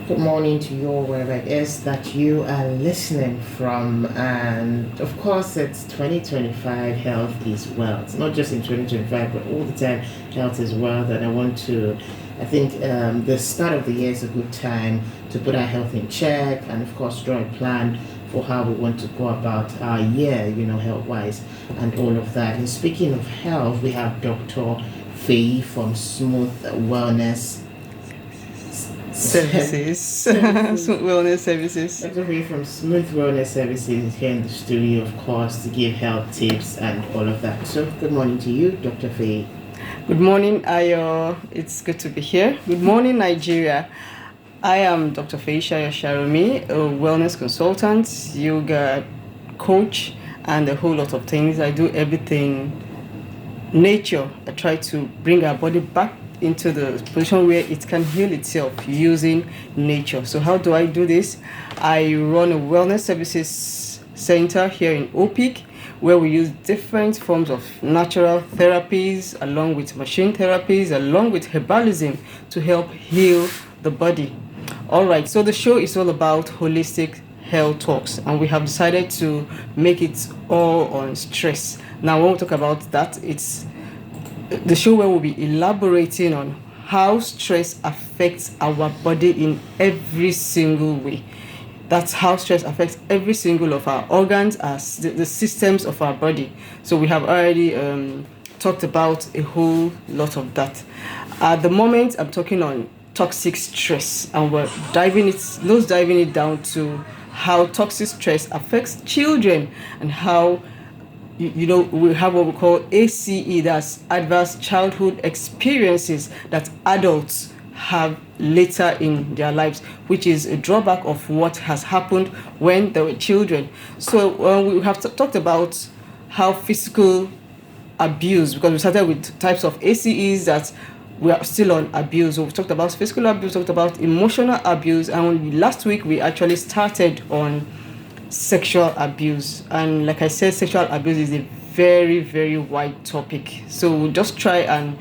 Good morning to you, wherever it is that you are listening from. And of course, it's 2025, health is wealth. Not just in 2025, but all the time, health is wealth. And I think the start of the year is a good time to put our health in check and, of course, draw a plan for how we want to go about our year, health wise, and all of that. And speaking of health, we have Dr. Faye from Smooth Wellness Services. Smooth Wellness Services. Dr. Faye from Smooth Wellness Services is here in the studio, of course, to give health tips and all of that. So, good morning to you, Dr. Faye. Good morning, Ayo. It's good to be here. Good morning, Nigeria. I am Dr. Faye Sharomi, a wellness consultant, yoga coach, and a whole lot of things. I do everything nature. I try to bring our body back into the position where it can heal itself using nature. So how do I do this? I run a wellness services center here in OPIC, where we use different forms of natural therapies along with machine therapies, along with herbalism to help heal the body. All right, so the show is all about holistic health talks, and we have decided to make it all on stress. Now, when we talk about that, it's the show where we'll be elaborating on how stress affects our body in every single way. That's how stress affects every single of our organs, as the systems of our body. So we have already talked about a whole lot of that. At the moment, I'm talking on toxic stress, and we're diving it down to how toxic stress affects children and how we have what we call ACE, that's adverse childhood experiences that adults have later in their lives, which is a drawback of what has happened when they were children. So we have talked about how physical abuse, because we started with types of ACEs that we are still on abuse. We've talked about physical abuse, talked about emotional abuse, and last week we actually started on sexual abuse. And like I said, sexual abuse is a very, very wide topic. So we'll just try and,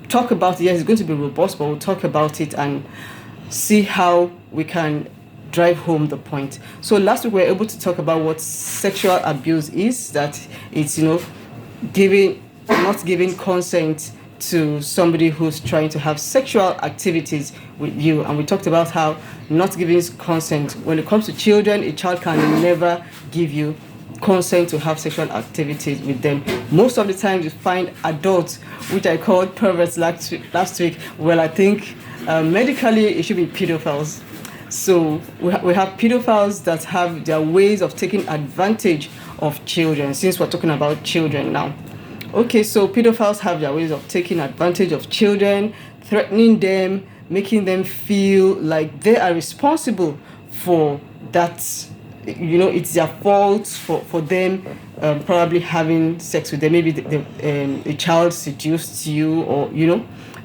talk about it. Yes, it's going to be robust, but we'll talk about it and see how we can drive home the point. So last week we were able to talk about what sexual abuse is, that it's, not giving consent to somebody who's trying to have sexual activities with you. And we talked about how not giving consent, when it comes to children, a child can never give you consent to have sexual activities with them. Most of the time you find adults, which I called perverts last week. Well, I think medically it should be pedophiles. So we have pedophiles that have their ways of taking advantage of children, since we're talking about children now. Okay, so pedophiles have their ways of taking advantage of children, threatening them, making them feel like they are responsible for that. It's their fault for them probably having sex with them. Maybe a child seduced you, or,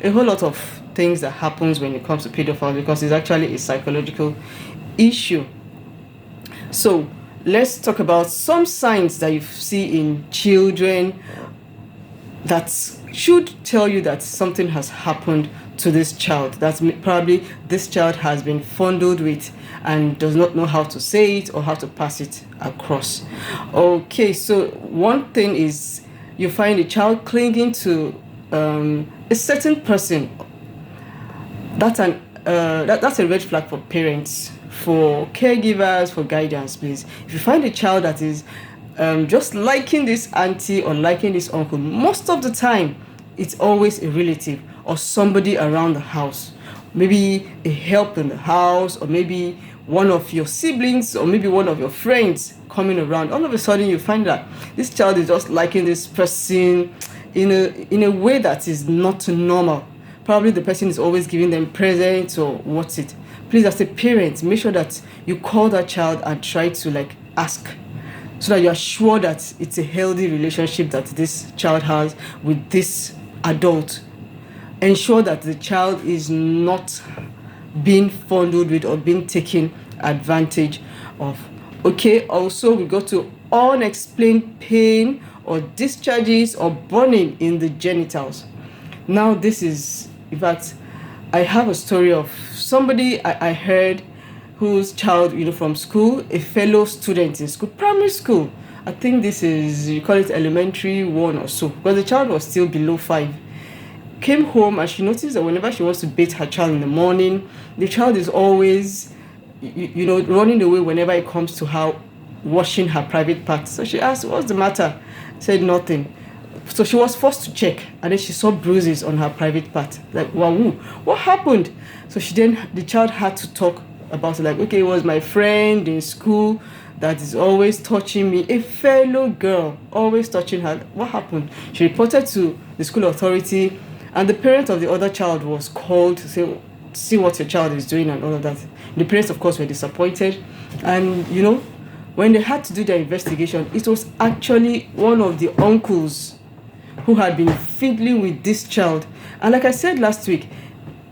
a whole lot of things that happens when it comes to pedophiles, because it's actually a psychological issue. So let's talk about some signs that you see in children that should tell you that something has happened to this child. That's probably this child has been fondled with and does not know how to say it or how to pass it across. Okay, so one thing is you find a child clinging to a certain person. That's a red flag for parents, for caregivers, for guidance, please. If you find a child that is just liking this auntie or liking this uncle, most of the time it's always a relative or somebody around the house, maybe a help in the house, or maybe one of your siblings, or maybe one of your friends coming around. All of a sudden you find that this child is just liking this person in a way that is not normal. Probably the person is always giving them presents or what's it. Please, as a parent, make sure that you call that child and try to ask, so that you are sure that it's a healthy relationship that this child has with this adult. Ensure that the child is not being fondled with or being taken advantage of. Okay, also we go to unexplained pain or discharges or burning in the genitals. Now this is, in fact, I have a story of somebody I heard whose child, from school, a fellow student in school, primary school. I think this is, you call it elementary one or so, because the child was still below 5. Came home and she noticed that whenever she wants to bathe her child in the morning, the child is always, running away whenever it comes to her washing her private parts. So she asked, "What's the matter?" Said nothing. So she was forced to check, and then she saw bruises on her private part. Like, wow, what happened? So the child had to talk about it. Like, okay, it was my friend in school that is always touching me. A fellow girl always touching her. What happened? She reported to the school authority, and the parent of the other child was called to say, see what your child is doing and all of that. The parents, of course, were disappointed, and when they had to do their investigation, it was actually one of the uncles who had been fiddling with this child. And like I said last week,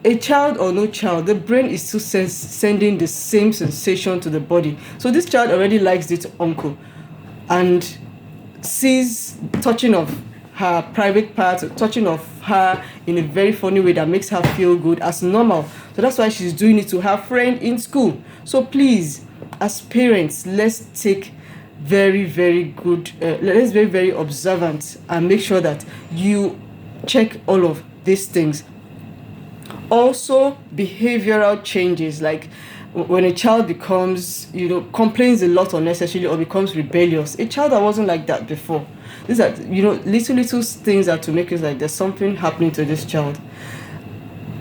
a child or no child, the brain is still sending the same sensation to the body. So this child already likes this uncle and sees touching of her private parts, touching of her in a very funny way that makes her feel good as normal. So that's why she's doing it to her friend in school. So please, as parents, let's take very, very good, let's be very observant and make sure that you check all of these things. Also, behavioral changes, like when a child becomes, complains a lot unnecessarily or becomes rebellious. A child that wasn't like that before. These are, little things that to make it like there's something happening to this child.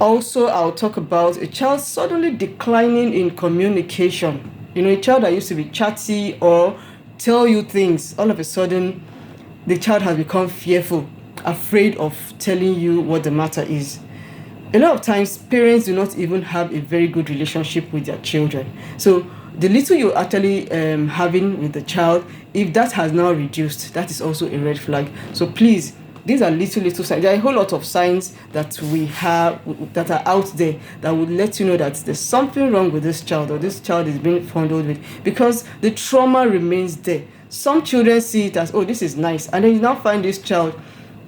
Also, I'll talk about a child suddenly declining in communication. A child that used to be chatty or tell you things, all of a sudden, the child has become fearful, afraid of telling you what the matter is. A lot of times, parents do not even have a very good relationship with their children. So the little you're actually having with the child, if that has now reduced, that is also a red flag. So please, these are little signs. There are a whole lot of signs that we have that are out there that would let you know that there's something wrong with this child, or this child is being fondled with, because the trauma remains there. Some children see it as, oh, this is nice, and then you now find this child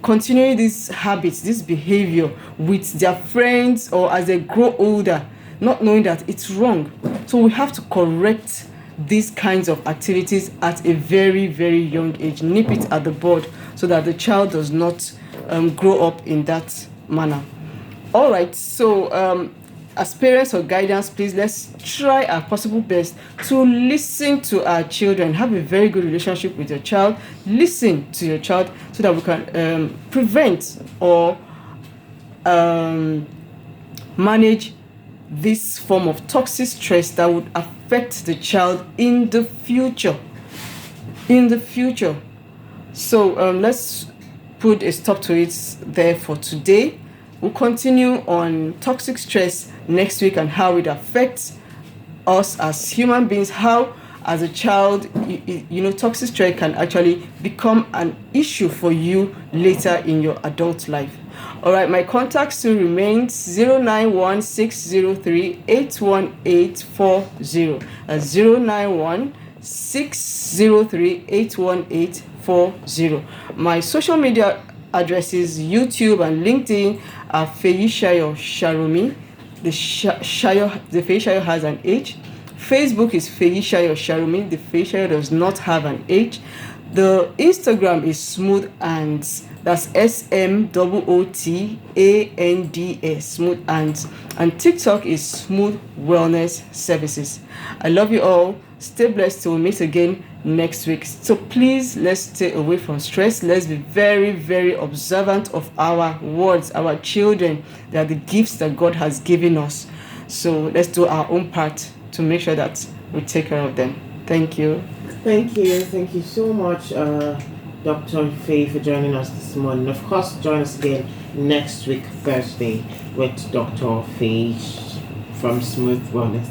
continuing these habits, this behavior with their friends or as they grow older, not knowing that it's wrong. So we have to correct these kinds of activities at a very, very young age. Nip it at the bud so that the child does not grow up in that manner. All right, so as parents or guidance, please, let's try our possible best to listen to our children. Have a very good relationship with your child. Listen to your child so that we can prevent or manage this form of toxic stress that would affect the child in the future. So let's put a stop to it there for today. We'll continue on toxic stress next week and how it affects us as human beings, how as a child, toxic stress can actually become an issue for you later in your adult life. All right, my contact still remains 091-603-81840. That's 091-603-81840. My social media addresses, YouTube and LinkedIn, are Feyishayo Sharumi. The Feyishayo has an H. Facebook is Feyishayo Sharumi. The Feyishayo does not have an H. The Instagram is Smooth Ants. That's SMOOTANDS, Smooth Ants. And TikTok is Smooth Wellness Services. I love you all. Stay blessed till we meet again next week. So please, let's stay away from stress. Let's be very, very observant of our words, our children. They are the gifts that God has given us. So let's do our own part to make sure that we take care of them. Thank you. Thank you so much, Dr. Faye, for joining us this morning. Of course, join us again next week, Thursday, with Dr. Faye from Smooth Wellness.